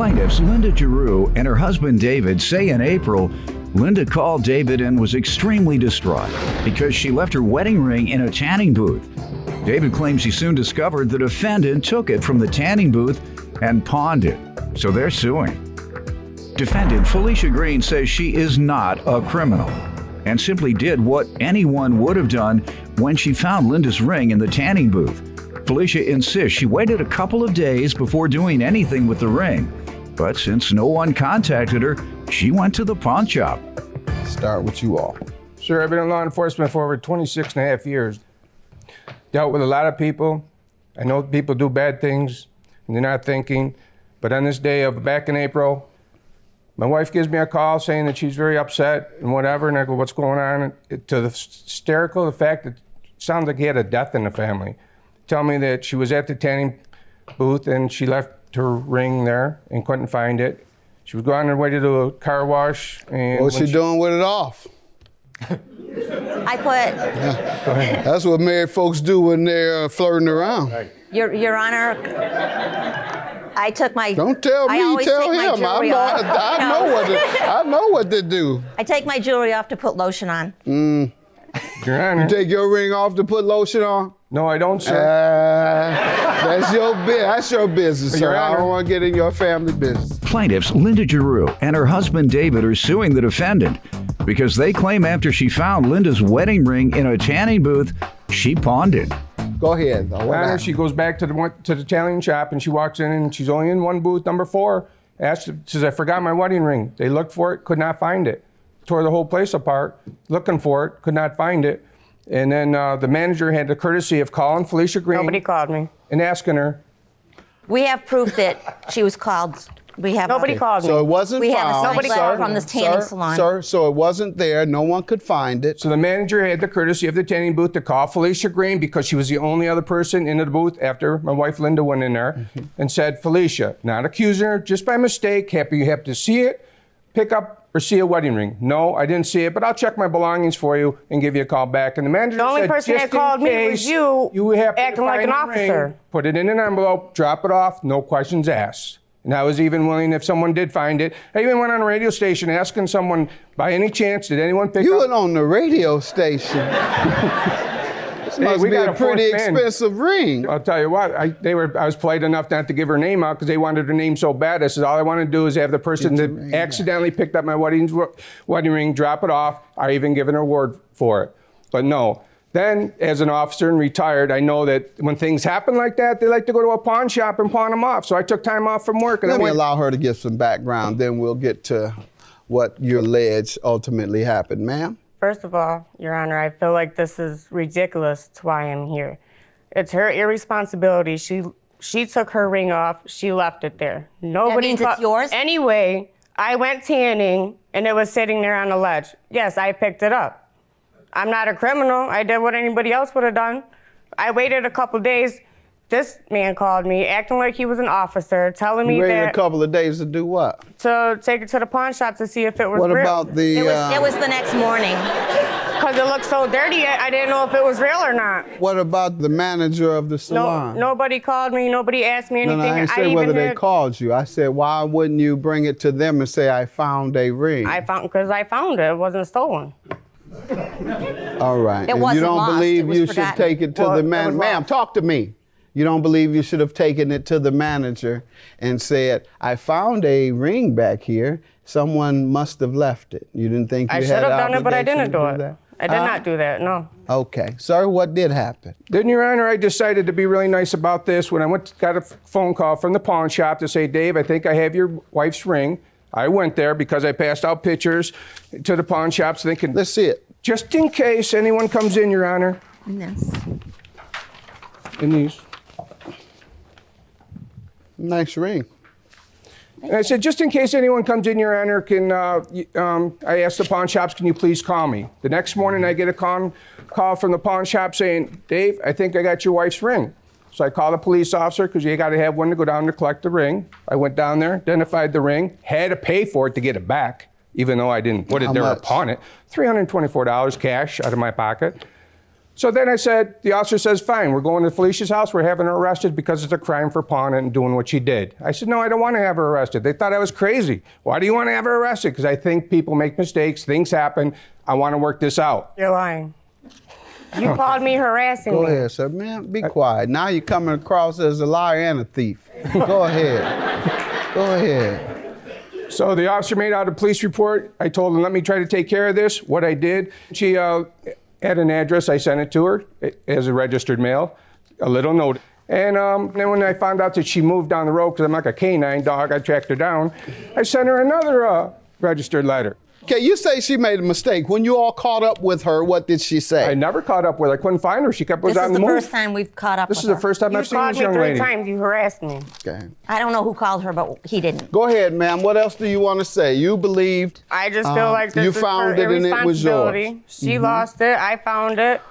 Plaintiffs Linda Giroux and her husband David say in April, Linda called David and was extremely distraught because she left her wedding ring in a tanning booth. David claims he soon discovered the defendant took it from the tanning booth and pawned it, so they're suing. Defendant Felicia Green says she is not a criminal and simply did what anyone would have done when she found Linda's ring in the tanning booth. Felicia insists she waited a couple of days before doing anything with the ring, but since no one contacted her, she went to the pawn shop. Start with you all. Sir, I've been in law enforcement for over 26 and a half years. Dealt with a lot of people. I know people do bad things and they're not thinking, but on this day of back in April, my wife gives me a call saying that she's very upset and whatever, and I go, what's going on? To the hysterical, the fact that it sounds like he had a death in the family. Tell me that she was at the tanning booth and she left her ring there and couldn't find it. She was going on her way to the car wash. And What's she doing with it off? I put, Go ahead. That's what married folks do when they're flirting around. Right. Your Honor, I took my. Don't tell I me, always tell take my him. jewelry off. I know what to do. I take my jewelry off to put lotion on. Your Honor. You take your ring off to put lotion on? No, I don't, sir. That's your business, sir. Your I Honor. don't want to get in your family business. Plaintiffs Linda Giroux and her husband David are suing the defendant because they claim after she found Linda's wedding ring in a tanning booth, she pawned it. Go ahead. Your Honor, she goes back to the tanning shop and she walks in and she's only in one booth, number 4. Says, I forgot my wedding ring. They looked for it, could not find it. Tore the whole place apart, looking for it, could not find it. And then the manager had the courtesy of calling Felicia Green. Nobody called me. And asking her. We have proof that she was called. We have. Nobody called me. So it wasn't We have a found, signed letter from this tanning salon. Sir, so it wasn't there. No one could find it. So the manager had the courtesy of the tanning booth to call Felicia Green because she was the only other person in the booth after my wife Linda went in there and said, Felicia, not accusing her, just by mistake, you have to see it, pick up or see a wedding ring. No, I didn't see it, but I'll check my belongings for you and give you a call back. And the manager The only said, person that just in called me was case you happen to acting like find an the ring, officer. put it in an envelope, drop it off, no questions asked. And I was even willing, if someone did find it, I even went on a radio station asking someone, by any chance, did anyone pick You up? went on the radio station. This must we be got a a fourth pretty man. expensive ring. I'll tell you what, I was polite enough not to give her name out because they wanted her name so bad. I said, all I want to do is have the person that accidentally picked up my wedding ring, drop it off. I even given her word for it. But no. Then, as an officer and retired, I know that when things happen like that, they like to go to a pawn shop and pawn them off. So I took time off from work. And Let me allow her to give some background, then we'll get to what you allege ultimately happened. Ma'am? First of all, Your Honor, I feel like this is ridiculous to why I'm here. It's her irresponsibility. She took her ring off. She left it there. Nobody means it's yours? Anyway, I went tanning and it was sitting there on the ledge. Yes, I picked it up. I'm not a criminal. I did what anybody else would have done. I waited a couple days. This man called me, acting like he was an officer, telling me You waited that a couple of days to do what? to take it to the pawn shop to see if it was What real. about the... It was the next morning. Because it looked so dirty, I didn't know if it was real or not. What about the manager of the No, salon? nobody called me. Nobody asked me No, anything. I didn't say even whether they had- called you. I said, why wouldn't you bring it to them and say, I found a ring? Because I found it. It wasn't stolen. All right. It And wasn't you don't lost, believe it was you should forgotten. take it to Well, the it man. was Ma'am, lost. talk to me. You don't believe you should have taken it to the manager and said, I found a ring back here. Someone must have left it. You didn't think you I had should have done it, but I obligation didn't to do it. that? I did not do that, no. Okay. Sir, what did happen? Then, Your Honor, I decided to be really nice about this when I got a phone call from the pawn shop to say, Dave, I think I have your wife's ring. I went there because I passed out pictures to the pawn shops thinking, Let's see it. just in case anyone comes in, Your Honor, Yes. in these. Nice ring. And I said, just in case anyone comes in, Your Honor, I asked the pawn shops, can you please call me? The next morning, I get a call from the pawn shop saying, Dave, I think I got your wife's ring. So I called a police officer because you got to have one to go down to collect the ring. I went down there, identified the ring, had to pay for it to get it back, even though I didn't put it How there or much? pawn it. $324 cash out of my pocket. So then I said, the officer says, fine, we're going to Felicia's house. We're having her arrested because it's a crime for pawning and doing what she did. I said, no, I don't want to have her arrested. They thought I was crazy. Why do you want to have her arrested? Because I think people make mistakes, things happen. I want to work this out. You're lying. You called me harassing Go me. ahead, sir. Man, be quiet. Now you're coming across as a liar and a thief. Go ahead. Go ahead. So the officer made out a police report. I told him, let me try to take care of this. What I did, she had an address. I sent it to her as a registered mail, a little note. And then when I found out that she moved down the road, because I'm like a canine dog, I tracked her down, I sent her another registered letter. Okay, you say she made a mistake. When you all caught up with her, what did she say? I never caught up with her. I couldn't find her. She was This on is the the move. first time we've caught up This with is the her. first time You I've seen called this me young 3 lady. times. You harassed me. Okay. I don't know who called her, but he didn't. Go ahead, ma'am. What else do you want to say? You believed I just feel like this you is found her it and it was yours. irresponsibility. She lost it. I found it.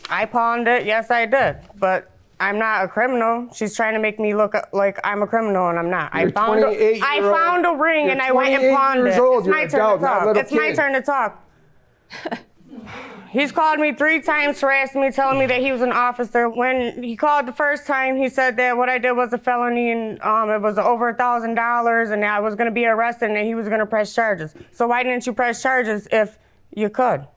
I pawned it. Yes, I did. But I'm not a criminal. She's trying to make me look like I'm a criminal, and I'm not. I You're found 28 I year old. found a ring, You're and I went and 28 pawned years it. old. It's You're my an turn adult, to not a talk. little It's my kid. turn to talk. He's called me 3 times, harassing me, telling me that he was an officer. When he called the first time, he said that what I did was a felony and it was over $1,000 and I was going to be arrested and he was going to press charges. So why didn't you press charges if you could?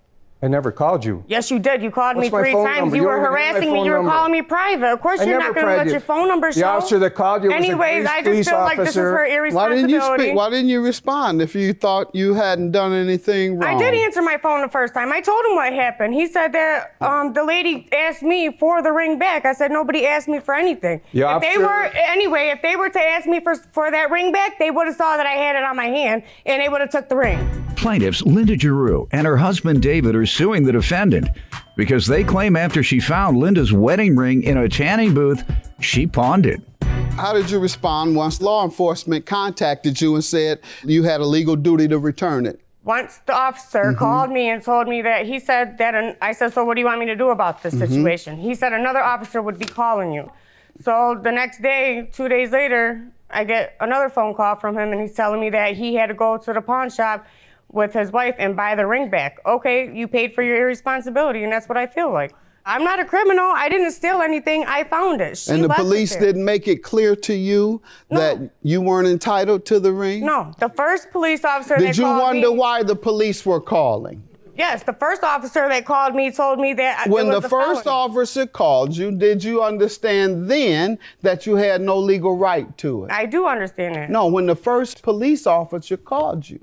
I never called you. Yes, you did. You called What's me my 3 phone times. number? You You were don't even have my harassing me. phone You were number. calling me private. Of course, I you're never not going to let tried your phone number show. The officer that called you was a Anyways, I just police feel like this is officer. her Why didn't irresponsibility. you speak? Why didn't you respond if you thought you hadn't done anything wrong? I did answer my phone the first time. I told him what happened. He said that the lady asked me for the ring back. I said nobody asked me for anything. Yeah, if they were to ask me for that ring back, they would have saw that I had it on my hand and they would have took the ring. Plaintiffs Linda Giroux and her husband David are suing the defendant because they claim after she found Linda's wedding ring in a tanning booth, she pawned it. How did you respond once law enforcement contacted you and said you had a legal duty to return it? Once the officer called me and told me that, he said that, I said, so what do you want me to do about this situation? He said another officer would be calling you. So the next day, 2 days later, I get another phone call from him and he's telling me that he had to go to the pawn shop with his wife and buy the ring back. Okay, you paid for your irresponsibility and that's what I feel like. I'm not a criminal. I didn't steal anything. I found it. She And the left it police there. didn't make it clear to you that you weren't entitled to the ring? No, the first police officer Did that you called wonder me, why the police were calling? Yes, the first officer that called me told me that When it was the a first felony. officer called you, did you understand then that you had no legal right to it? I do understand that. No, when the first police officer called you.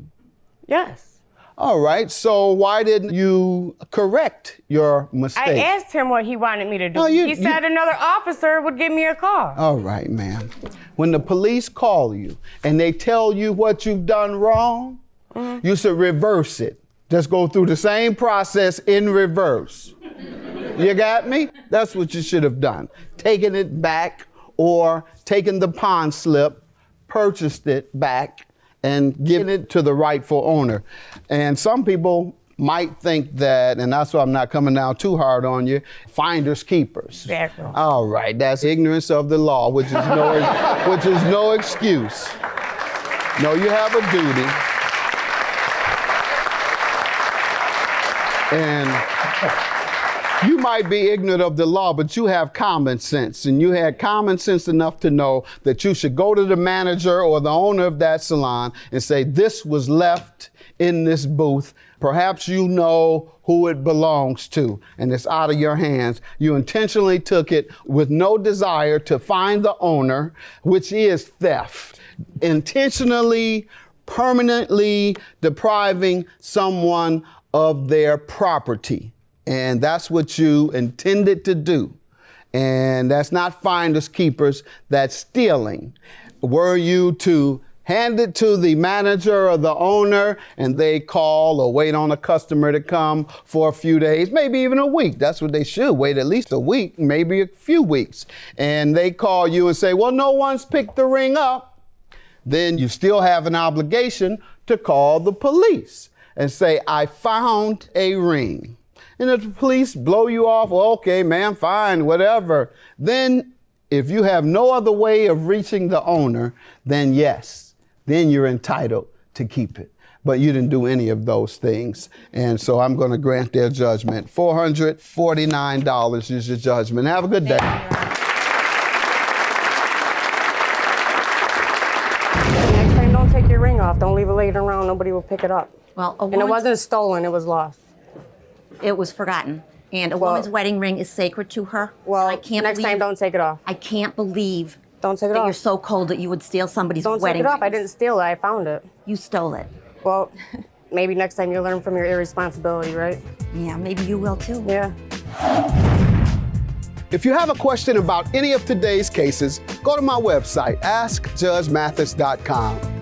Yes. All right, so why didn't you correct your mistake? I asked him what he wanted me to do. No, He said another officer would give me a call. All right, ma'am. When the police call you and they tell you what you've done wrong, you should reverse it. Just go through the same process in reverse. You got me? That's what you should have done. Taken it back or taken the pawn slip, purchased it back, and given it to the rightful owner. And some people might think that, and that's why I'm not coming down too hard on you, finders keepers. Exactly. All right, that's ignorance of the law, which is no excuse. No, you have a duty. And you might be ignorant of the law, but you have common sense. And you had common sense enough to know that you should go to the manager or the owner of that salon and say, this was left in this booth. Perhaps you know who it belongs to, and it's out of your hands. You intentionally took it with no desire to find the owner, which is theft. Intentionally, permanently depriving someone of their property. And that's what you intended to do. And that's not finders keepers, that's stealing. Were you to hand it to the manager or the owner and they call or wait on a customer to come for a few days, maybe even a week. That's what they should wait, at least a week, maybe a few weeks. And they call you and say, well, no one's picked the ring up. Then you still have an obligation to call the police and say, I found a ring. And if the police blow you off, well, okay, man, fine, whatever. Then if you have no other way of reaching the owner, then yes, then you're entitled to keep it. but you didn't do any of those things. And so I'm going to grant their judgment. $449 is your judgment. Have a good day. Next time, don't take your ring off. Don't leave it laying around. Nobody will pick it up. Well, And it wasn't stolen. It was lost. It was forgotten. And a Well- woman's wedding ring is sacred to her. Well, I can't next time, don't take it off. I can't believe Don't take it that off. you're so cold that you would steal somebody's Don't take wedding it off. I rings. didn't steal it. I found it. You stole it. Well, maybe next time you learn from your irresponsibility, right? Yeah, maybe you will too. Yeah. If you have a question about any of today's cases, go to my website, askjudgemathis.com.